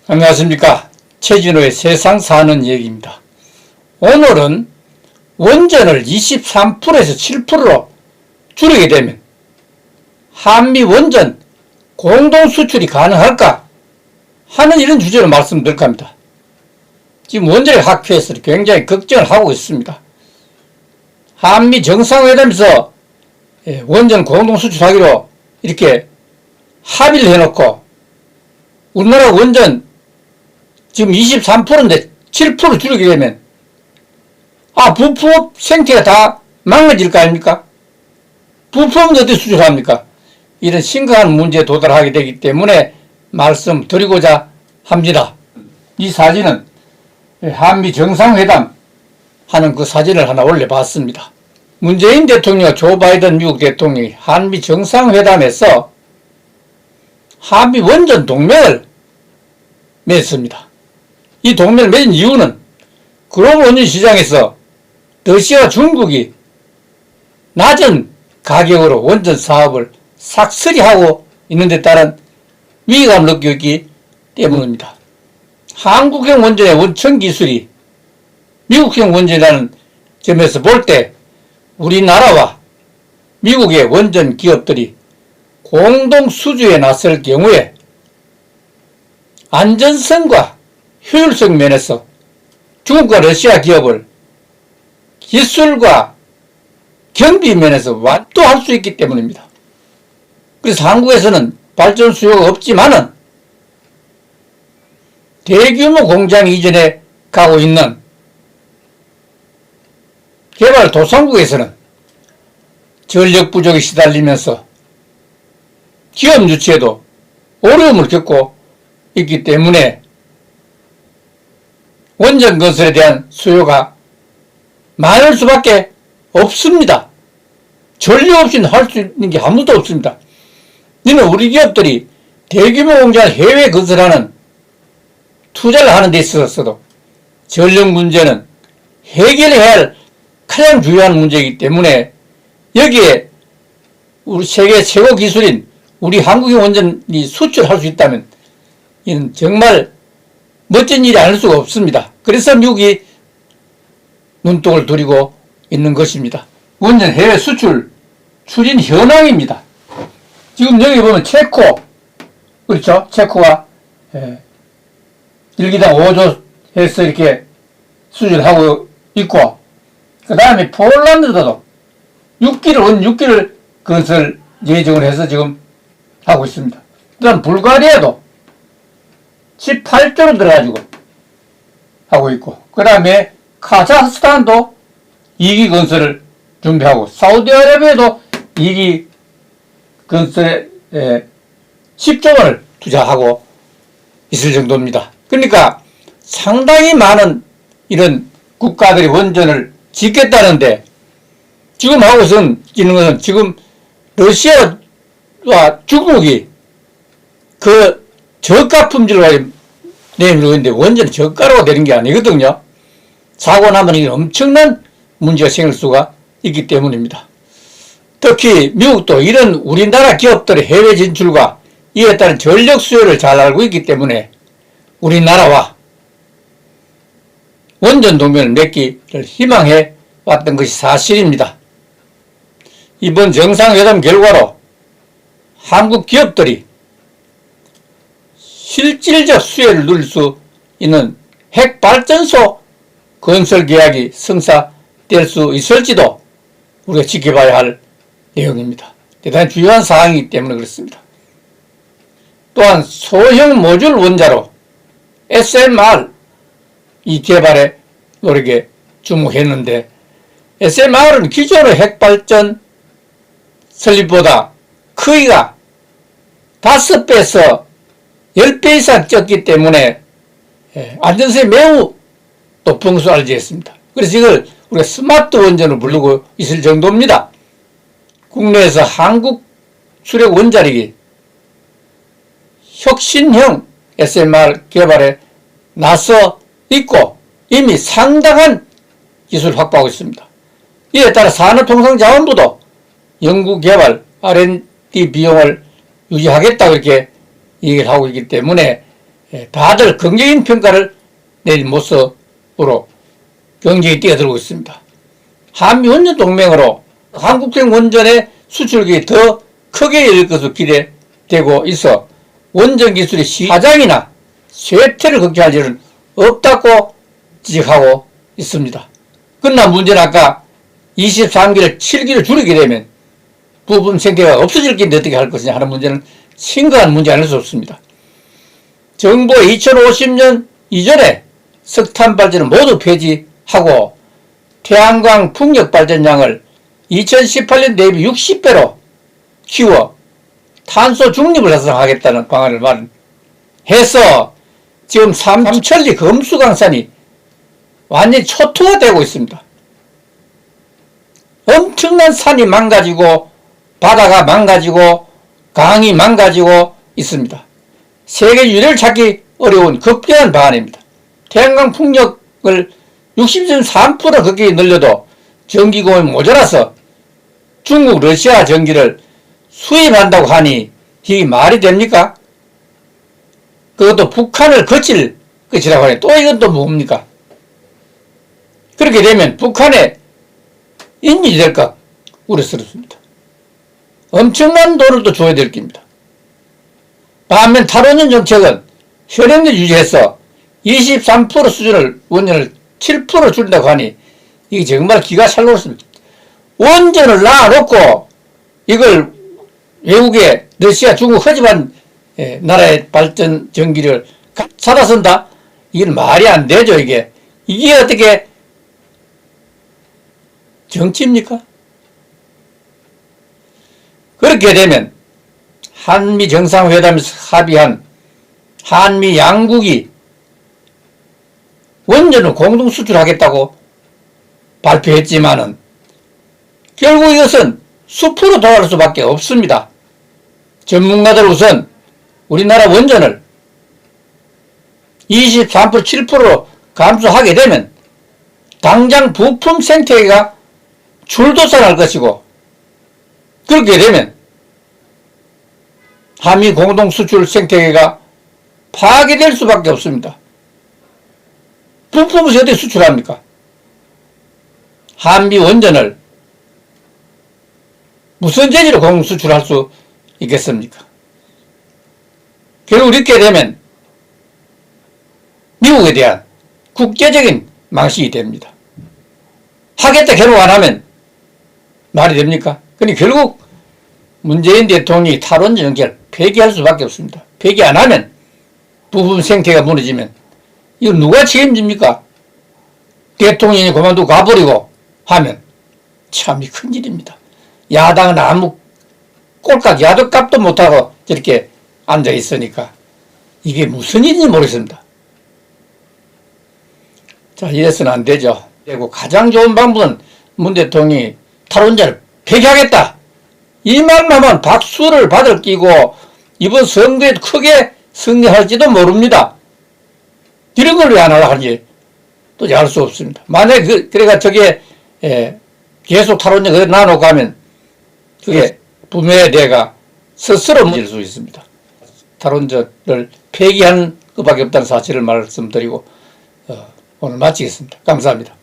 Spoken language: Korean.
안녕하십니까. 최진호의 세상 사는 얘기입니다. 오늘은 원전을 23%에서 7%로 줄이게 되면 한미 원전 공동 수출이 가능할까 하는 이런 주제로 말씀드릴까 합니다. 지금 원자력 학회에서 굉장히 걱정을 하고 있습니다. 한미 정상회담에서 원전 공동 수출하기로 이렇게 합의를 해놓고 우리나라 원전 지금 23%인데 7% 줄이게 되면 부품업 생태가 다 망가질 거 아닙니까? 부품은 어떻게 수출합니까? 이런 심각한 문제에 도달하게 되기 때문에 말씀드리고자 합니다. 이 사진은 한미 정상회담 하는 그 사진을 하나 올려봤습니다. 문재인 대통령과 조 바이든 미국 대통령이 한미 정상회담에서 한미 원전 동맹을 맺었습니다. 이 동맹을 맺은 이유는 글로벌 원전 시장에서 러시아와 중국이 낮은 가격으로 원전 사업을 삭슬이 하고 있는 데 따른 위기감을 느끼고 있기 때문입니다. 한국형 원전의 원천 기술이 미국형 원전이라는 점에서 볼 때 우리나라와 미국의 원전 기업들이 공동 수주에 나설 경우에 안전성과 효율성 면에서 중국과 러시아 기업을 기술과 경비 면에서 완도할 수 있기 때문입니다. 그래서 한국에서는 발전 수요가 없지만은 대규모 공장 이전에 가고 있는 개발도상국에서는 전력 부족에 시달리면서 기업 유치에도 어려움을 겪고 있기 때문에 원전 건설에 대한 수요가 많을 수밖에 없습니다. 전력 없이는 할 수 있는 게 아무도 없습니다. 이는 우리 기업들이 대규모 공장을 해외 건설하는 투자를 하는 데 있어서도 전력 문제는 해결해야 할 가장 중요한 문제이기 때문에 여기에 우리 세계 최고 기술인 우리 한국의 원전이 수출할 수 있다면 이는 정말 멋진 일이 아닐 수가 없습니다. 그래서 미국이 눈독을 들이고 있는 것입니다. 원전 해외 수출 추진 현황입니다. 지금 여기 보면 체코, 그렇죠? 체코가 1기당 5조 해서 이렇게 수출하고 있고, 그 다음에 폴란드도 6기를 건설 예정을 해서 지금 하고 있습니다. 그 다음 불가리아도 18조로 들어가지고 하고 있고, 그 다음에 카자흐스탄도 2기 건설을 준비하고, 사우디아라비아도 2기 건설에 10조 원을 투자하고 있을 정도입니다. 그러니까 상당히 많은 이런 국가들이 원전을 짓겠다는데 지금 하고 있는 것은 지금 러시아와 중국이 그 저가 품질로 내밀고 있는데 원전이 저가로 되는 게 아니거든요. 사고 나면 이게 엄청난 문제가 생길 수가 있기 때문입니다. 특히 미국도 이런 우리나라 기업들의 해외 진출과 이에 따른 전력 수요를 잘 알고 있기 때문에 우리나라와 원전 동맹을 맺기를 희망해 왔던 것이 사실입니다. 이번 정상회담 결과로 한국 기업들이 실질적 수혜를 누릴 수 있는 핵발전소 건설 계약이 성사될 수 있을지도 우리가 지켜봐야 할 내용입니다. 대단히 중요한 사항이기 때문에 그렇습니다. 또한 소형 모듈 원자로 SMR 이 개발에 노력에 주목했는데 SMR은 기존의 핵발전 설립보다 크기가 5배에서 10배 이상 적기 때문에 안전성이 매우 높은 것으로 알려졌습니다. 그래서 이걸 우리가 스마트 원전을 부르고 있을 정도입니다. 국내에서 한국 수력 원자력이 혁신형 SMR 개발에 나서 있고 이미 상당한 기술을 확보하고 있습니다. 이에 따라 산업통상자원부도 연구개발 R&D 비용을 유지하겠다고 이렇게 얘기를 하고 있기 때문에 다들 긍정적인 평가를 내린 모습으로 경쟁이 뛰어들고 있습니다. 한미원전동맹으로 한국형 원전의 수출국이 더 크게 열릴 것으로 기대되고 있어 원전 기술의 시장이나 쇠퇴를 걱정할 일은 없다고 지적하고 있습니다. 그러나 문제는 아까 23기를 7기를 줄이게 되면 부품 생태가 없어질 건데 어떻게 할 것이냐 하는 문제는 심각한 문제 아닐 수 없습니다. 정부의 2050년 이전에 석탄 발전을 모두 폐지하고 태양광 풍력 발전량을 2018년 대비 60배로 키워 탄소 중립을 달성하겠다는 방안을 마련해서 지금 삼천리 금수강산이 완전히 초토화되고 있습니다. 엄청난 산이 망가지고 바다가 망가지고 강이 망가지고 있습니다. 세계 유례를 찾기 어려운 급격한 방안입니다. 태양광 풍력을 60.3% 급격히 늘려도 전기공급이 모자라서 중국, 러시아 전기를 수입한다고 하니 이게 말이 됩니까? 그것도 북한을 거칠 것이라고 하니 또 이건 또 뭡니까? 그렇게 되면 북한에 인질이 될까 우려스럽습니다. 엄청난 돈을 또 줘야 될 겁니다. 반면 탈원전 정책은 현행대로 유지해서 23% 수준을 원전을 7% 줄인다고 하니 이게 정말 기가 찰놓습니다. 원전을 놔놓고 이걸 외국에 러시아, 중국 허접한 나라의 발전 전기를 사다 쓴다? 이건 말이 안 되죠. 이게 어떻게 정치입니까? 그렇게 되면 한미 정상회담에서 합의한 한미 양국이 원전을 공동 수출하겠다고 발표했지만은 결국 이것은 숲으로 돌아갈 수밖에 없습니다. 전문가들 우선 우리나라 원전을 23% 7%로 감소하게 되면 당장 부품 생태계가 줄도산할 것이고 그렇게 되면 한미 공동 수출 생태계가 파괴될 수밖에 없습니다. 부품을 어떻게 수출합니까? 한미 원전을 무슨 재질로 공동 수출할 수 있겠습니까? 결국 이렇게 되면 미국에 대한 국제적인 망신이 됩니다. 하겠다 결국 안 하면 말이 됩니까? 그러니 결국 문재인 대통령이 탈원전 연기를 폐기할 수밖에 없습니다. 폐기 안 하면 부품 생태가 무너지면 이거 누가 책임집니까? 대통령이 그만두고 가버리고 하면 참 큰일입니다. 야당은 아무 꼴깍 야도값도 못하고 저렇게 앉아있으니까 이게 무슨 일인지 모르겠습니다. 자, 이래서는 안 되죠. 그리고 가장 좋은 방법은 문 대통령이 탈원전을 폐기하겠다. 이 말만 하면 박수를 받을 끼고 이번 선거에 크게 승리할지도 모릅니다. 이런 걸 왜 안 하려고 하는지 또 알 수 없습니다. 만약에 그래가 저게 계속 탈원전 놔놓고 하면 그게 부모의 대가 스스로 문제일 수 있습니다. 탈원전을 폐기하는 것밖에 없다는 사실을 말씀드리고 오늘 마치겠습니다. 감사합니다.